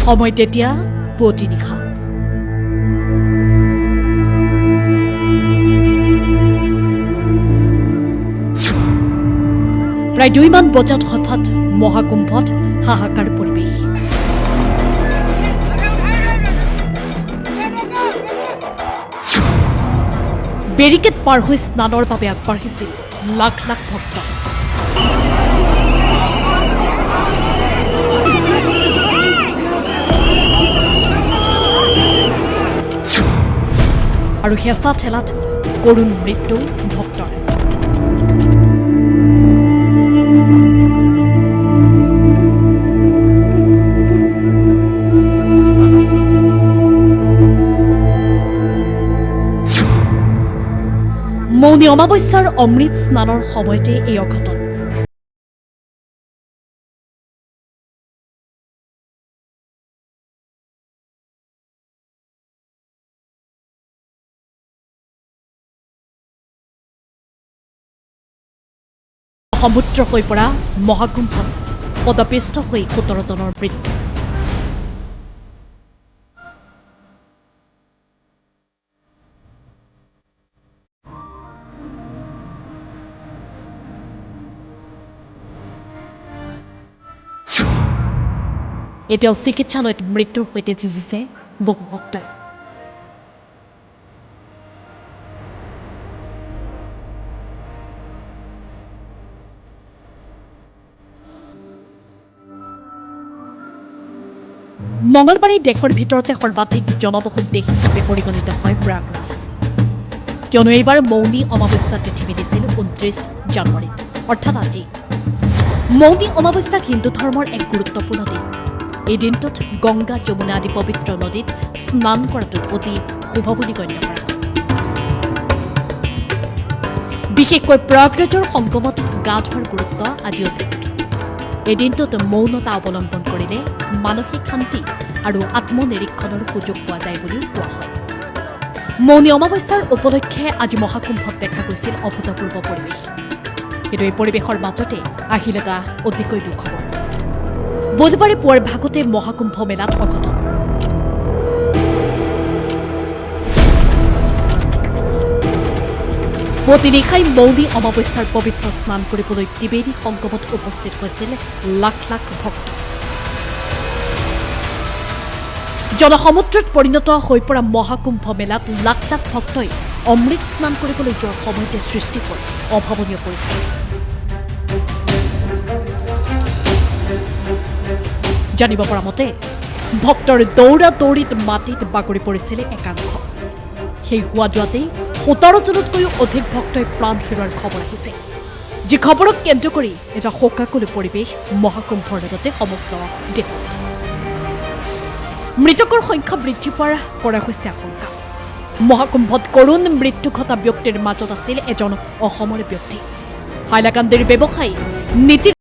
সময় তেতিয়া পুৱতি নিশা প্ৰায় 2 মান বজাত হঠাৎ মহাকুম্ভত হাহাকাৰ পৰিৱেশ বেৰিকেড পাৰ হৈ স্নানৰ বাবে আগবাঢ়িছিল লাখ লাখ ভক্ত আৰু হেঁচা ঠেলাত কৰুণ মৃত্যু ভক্তৰ মৌনী অমাৱস্যাৰ অমৃত স্নানৰ সময়তে এই অঘটন সমুদ্ৰ হৈ পৰা মহাকুম্ভত পদপৃষ্ঠ হৈ 17 জনৰ মৃত্যু এতিয়াও চিকিৎসালয়ত মৃত্যুৰ সৈতে যুঁজিছে বহু ভক্তই মঙলবাৰে দেশৰ ভিতৰতে সৰ্বাধিক জনবহুল দেশ হিচাপে পৰিগণিত হয় প্ৰয়াগৰাজ কিয়নো এইবাৰ মৌনী অমাৱস্যা তিথি মিলিছিল 29 জানুৱাৰীত অৰ্থাৎ আজি মৌনী অমাৱস্যাক হিন্দু ধৰ্মৰ এক গুৰুত্বপূৰ্ণ দিন এই দিনটোত গংগা যমুনা আদি পবিত্ৰ নদীত স্নান কৰাটো অতি শুভ বুলি গণ্য কৰা হয় বিশেষকৈ প্ৰয়াগৰাজৰ সংগমত গা ধোৱাৰ গুৰুত্ব আজি অধিক এই দিনটোত মৌনতা অৱলম্বন কৰিলে মানসিক শান্তি আৰু আত্মনিৰীক্ষণৰ সুযোগ পোৱা যায় বুলিও কোৱা হয় মৌনী অমাৱস্যাৰ উপলক্ষে আজি মহাকুম্ভত দেখা গৈছিল অভূতপূৰ্ব পৰিৱেশ কিন্তু এই পৰিৱেশৰ মাজতে আহিল এটা অতিকৈ দুখবৰ বুধবাৰে পুৱাৰ ভাগতে মহাকুম্ভ মেলাত অঘটন পুৱতি নিশাই মৌনী অমাৱস্যাৰ পবিত্ৰ স্নান কৰিবলৈ ত্ৰিবেণী সংগমত উপস্থিত হৈছিল লাখ লাখ ভক্ত জনসমুদ্ৰত পৰিণত হৈ পৰা মহাকুম্ভ মেলাত লাখ লাখ ভক্তই অমৃত স্নান কৰিবলৈ যোৱাৰ সময়তে সৃষ্টি হ'ল অভাৱনীয় পৰিস্থিতি জানিব পৰা মতে ভক্তৰ দৌৰা দৌৰিত মাটিত বাগৰি পৰিছিল একাংশ সেই হোৱা যোৱাতেই 17 জনতকৈও অধিক ভক্তই প্ৰাণ হেৰুৱাৰ খবৰ আহিছে যি খবৰক কেন্দ্ৰ কৰি এটা শোকাকুল পৰিৱেশ মহাকুম্ভৰ লগতে সমগ্ৰ দেশত মৃতকৰ সংখ্যা বৃদ্ধি পোৱাৰ কৰা হৈছে আশংকা মহাকুম্ভত কৰুণ মৃত্যু ঘটা ব্যক্তিৰ মাজত আছিল এজন অসমৰ ব্যক্তি হাইলাকান্দিৰ ব্যৱসায়ী নীতিন